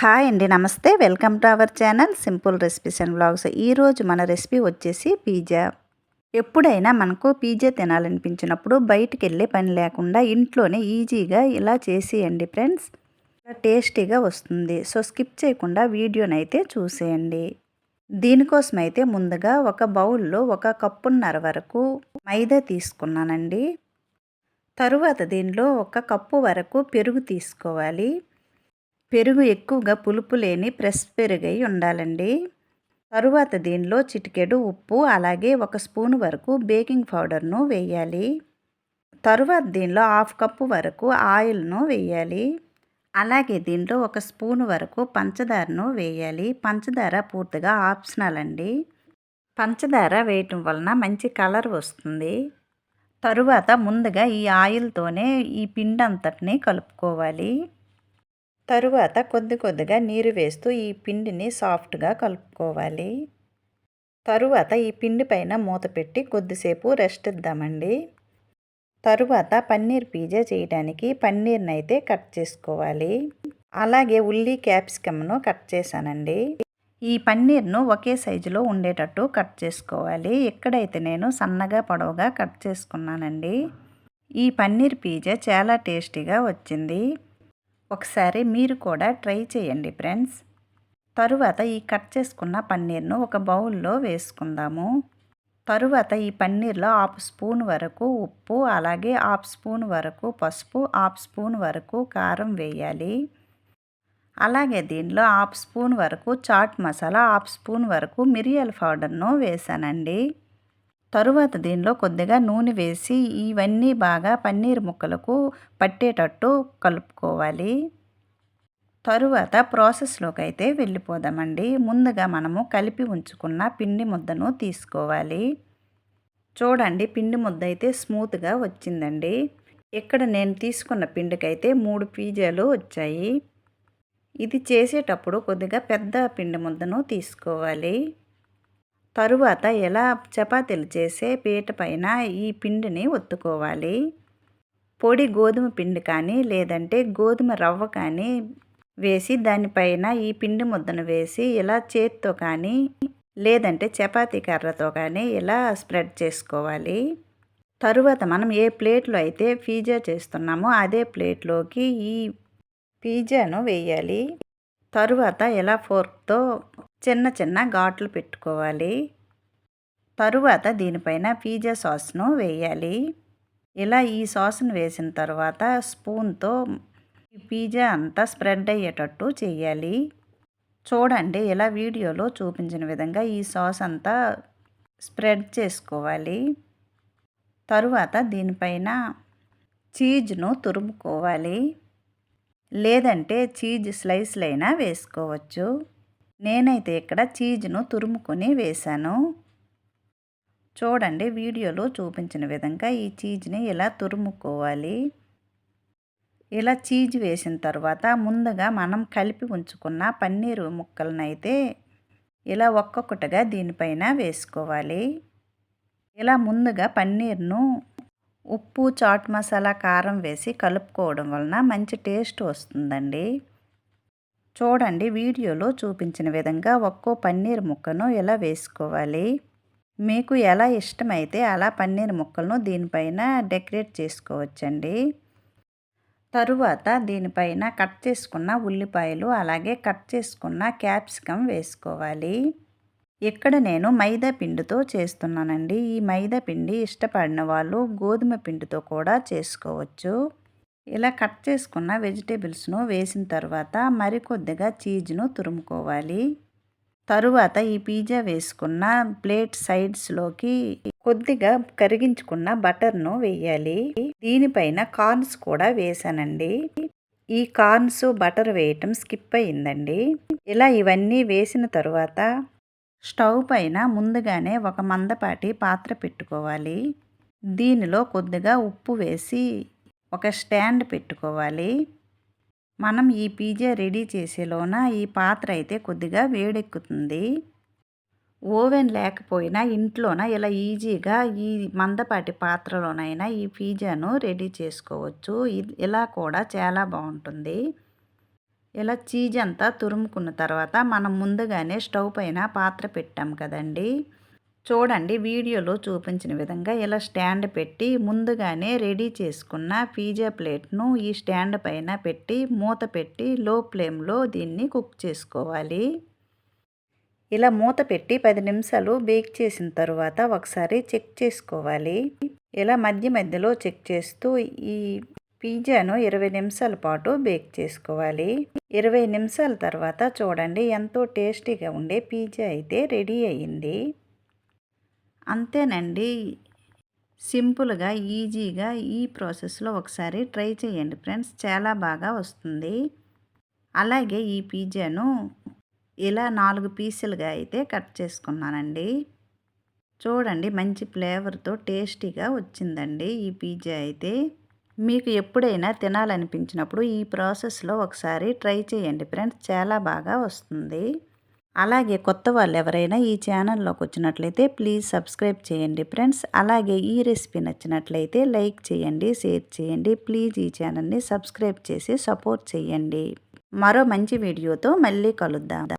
Hi అండి, నమస్తే. Welcome to our channel simple recipes and vlogs. ఈరోజు మన రెసిపీ వచ్చేసి పిజ్జా. ఎప్పుడైనా మనకు పిజ్జా తినాలనిపించినప్పుడు బయటికి వెళ్ళే పని లేకుండా ఇంట్లోనే ఈజీగా ఇలా చేసేయండి ఫ్రెండ్స్. టేస్టీగా వస్తుంది. సో స్కిప్ చేయకుండా వీడియోనైతే చూసేయండి. దీనికోసం అయితే ముందుగా ఒక బౌల్లో 1 కప్పున్నర వరకు మైదా తీసుకున్నానండి. తరువాత దీనిలో 1 కప్పు వరకు పెరుగు తీసుకోవాలి. పెరుగు ఎక్కువగా పులుపు లేని ఫ్రెష్ పెరుగై ఉండాలండి. తరువాత దీనిలో చిటికెడు ఉప్పు, అలాగే 1 స్పూన్ వరకు బేకింగ్ పౌడర్ను వేయాలి. తరువాత దీనిలో 1/2 కప్పు వరకు ఆయిల్ను వేయాలి. అలాగే దీంట్లో 1 స్పూన్ వరకు పంచదారను వేయాలి. పంచదార పూర్తిగా ఆప్షనల్ అండి. పంచదార వేయటం వలన మంచి కలర్ వస్తుంది. తరువాత ముందుగా ఈ ఆయిల్తోనే ఈ పిండి అంతటిని కలుపుకోవాలి. తరువాత కొద్దిగా నీరు వేస్తూ ఈ పిండిని సాఫ్ట్గా కలుపుకోవాలి. తరువాత ఈ పిండి పైన మూత పెట్టి కొద్దిసేపు రెస్ట్ ఇద్దామండి. తరువాత పన్నీర్ పిజ్జా చేయడానికి పన్నీర్ని అయితే కట్ చేసుకోవాలి. అలాగే ఉల్లి, క్యాప్సికమ్ను కట్ చేశానండి. ఈ పన్నీర్ను ఒకే సైజులో ఉండేటట్టు కట్ చేసుకోవాలి. ఇక్కడైతే నేను సన్నగా పొడవుగా కట్ చేసుకున్నానండి. ఈ పన్నీర్ పిజ్జా చాలా టేస్టీగా వచ్చింది. ఒకసారి మీరు కూడా ట్రై చేయండి ఫ్రెండ్స్. తరువాత ఈ కట్ చేసుకున్న పన్నీర్ను ఒక బౌల్లో వేసుకుందాము. తరువాత ఈ పన్నీర్లో 1/2 స్పూన్ వరకు ఉప్పు, అలాగే 1/2 స్పూన్ వరకు పసుపు, 1/2 స్పూన్ వరకు కారం వేయాలి. అలాగే దీనిలో 1/2 స్పూన్ వరకు చాట్ మసాలా, 1/2 స్పూన్ వరకు మిరియాల పౌడర్ను వేసానండి. తరువాత దీనిలో కొద్దిగా నూనె వేసి ఇవన్నీ బాగా పన్నీర్ ముక్కలకు పట్టేటట్టు కలుపుకోవాలి. తరువాత ప్రాసెస్లోకి అయితే వెళ్ళిపోదామండి. ముందుగా మనము కలిపి ఉంచుకున్న పిండి ముద్దను తీసుకోవాలి. చూడండి, పిండి ముద్ద అయితే స్మూత్గా వచ్చిందండి. ఇక్కడ నేను తీసుకున్న పిండికైతే 3 పిజ్జాలు వచ్చాయి. ఇది చేసేటప్పుడు కొద్దిగా పెద్ద పిండి ముద్దను తీసుకోవాలి. తరువాత ఎలా చపాతీలు చేసే పీట పైన ఈ పిండిని ఒత్తుకోవాలి. పొడి గోధుమ పిండి కానీ లేదంటే గోధుమ రవ్వ కానీ వేసి దానిపైన ఈ పిండి ముద్దను వేసి ఇలా చేత్తో కానీ లేదంటే చపాతీ కర్రతో కానీ ఇలా స్ప్రెడ్ చేసుకోవాలి. తరువాత మనం ఏ ప్లేట్లో అయితే పిజ్జా చేస్తున్నామో అదే ప్లేట్లోకి ఈ పిజ్జాను వేయాలి. తరువాత ఇలా ఫోర్క్తో చిన్న ఘాట్లు పెట్టుకోవాలి. తరువాత దీనిపైన పిజ్జా సాస్ను వేయాలి. ఇలా ఈ సాస్ను వేసిన తర్వాత స్పూన్తో ఈ పిజ్జా అంతా స్ప్రెడ్ అయ్యేటట్టు చేయాలి. చూడండి, ఇలా వీడియోలో చూపించిన విధంగా ఈ సాస్ అంతా స్ప్రెడ్ చేసుకోవాలి. తరువాత దీనిపైన చీజ్ను తురుముకోవాలి. లేదంటే చీజ్ స్లైస్లైనా వేసుకోవచ్చు. నేనైతే ఇక్కడ చీజ్ను తురుముకొని వేశాను. చూడండి, వీడియోలో చూపించిన విధంగా ఈ చీజ్ని ఇలా తురుముకోవాలి. ఇలా చీజ్ వేసిన తర్వాత ముందుగా మనం కలిపి ఉంచుకున్న పన్నీరు ముక్కలను అయితే ఇలా ఒక్కొక్కటిగా దీనిపైన వేసుకోవాలి. ఇలా ముందుగా పన్నీర్ను ఉప్పు, చాట్ మసాలా, కారం వేసి కలుపుకోవడం వలన మంచి టేస్ట్ వస్తుందండి. చూడండి, వీడియోలో చూపించిన విధంగా ఒక్కో పన్నీర్ ముక్కను ఇలా వేసుకోవాలి. మీకు ఎలా ఇష్టమైతే అలా పన్నీర్ ముక్కలను దీనిపైన డెకరేట్ చేసుకోవచ్చండి. తరువాత దీనిపైన కట్ చేసుకున్న ఉల్లిపాయలు, అలాగే కట్ చేసుకున్న క్యాప్సికమ్ వేసుకోవాలి. ఇక్కడ నేను మైదా పిండితో చేస్తున్నానండి. ఈ మైదా పిండి ఇష్టపడిన వాళ్ళు గోధుమ పిండితో కూడా చేసుకోవచ్చు. ఇలా కట్ చేసుకున్న వెజిటేబుల్స్ను వేసిన తర్వాత మరికొద్దిగా చీజ్ను తురుముకోవాలి. తరువాత ఈ పిజ్జా వేసుకున్న ప్లేట్ సైడ్స్లోకి కొద్దిగా కరిగించుకున్న బటర్ను వేయాలి. దీనిపైన కార్న్స్ కూడా వేసానండి. ఈ కార్న్స్, బటర్ వేయటం స్కిప్ అయిందండి. ఇలా ఇవన్నీ వేసిన తరువాత స్టవ్ పైన ముందుగానే ఒక మందపాటి పాత్ర పెట్టుకోవాలి. దీనిలో కొద్దిగా ఉప్పు వేసి ఒక స్టాండ్ పెట్టుకోవాలి. మనం ఈ పిజ్జా రెడీ చేసేలోన ఈ పాత్ర అయితే కొద్దిగా వేడెక్కుతుంది. ఓవెన్ లేకపోయినా ఇంట్లోన ఇలా ఈజీగా ఈ మందపాటి పాత్రలోనైనా ఈ పిజ్జాను రెడీ చేసుకోవచ్చు. ఇలా కూడా చాలా బాగుంటుంది. ఇలా చీజ్ అంతా తురుముకున్న తర్వాత మనం ముందుగానే స్టవ్ పైన పాత్ర పెట్టాం కదండి. చూడండి వీడియోలో చూపించిన విధంగా ఇలా స్టాండ్ పెట్టి ముందుగానే రెడీ చేసుకున్న పిజ్జా ప్లేట్ను ఈ స్టాండ్ పైన పెట్టి మూత పెట్టి లో ఫ్లేమ్లో దీన్ని కుక్ చేసుకోవాలి. ఇలా మూత పెట్టి 10 నిమిషాలు బేక్ చేసిన తర్వాత ఒకసారి చెక్ చేసుకోవాలి. ఇలా మధ్య మధ్యలో చెక్ చేస్తూ ఈ పిజ్జాను 20 నిమిషాల పాటు బేక్ చేసుకోవాలి. 20 నిమిషాల తర్వాత చూడండి ఎంతో టేస్టీగా ఉండే పిజ్జా అయితే రెడీ అయ్యింది. అంతేనండి. సింపుల్గా ఈజీగా ఈ ప్రాసెస్లో ఒకసారి ట్రై చేయండి ఫ్రెండ్స్, చాలా బాగా వస్తుంది. అలాగే ఈ పిజ్జాను ఇలా 4 పీసులుగా అయితే కట్ చేసుకున్నానండి. చూడండి మంచి ఫ్లేవర్తో టేస్టీగా వచ్చిందండి ఈ పిజ్జా అయితే. మీకు ఎప్పుడైనా తినాలనిపించినప్పుడు ఈ ప్రాసెస్లో ఒకసారి ట్రై చేయండి ఫ్రెండ్స్, చాలా బాగా వస్తుంది. అలాగే కొత్త వాళ్ళు ఎవరైనా ఈ ఛానల్లోకి వచ్చినట్లయితే ప్లీజ్ సబ్స్క్రైబ్ చేయండి ఫ్రెండ్స్. అలాగే ఈ రెసిపీ నచ్చినట్లయితే లైక్ చేయండి, షేర్ చేయండి. ప్లీజ్ ఈ ఛానల్ని సబ్స్క్రైబ్ చేసి సపోర్ట్ చేయండి. మరో మంచి వీడియోతో మళ్ళీ కలుద్దాం.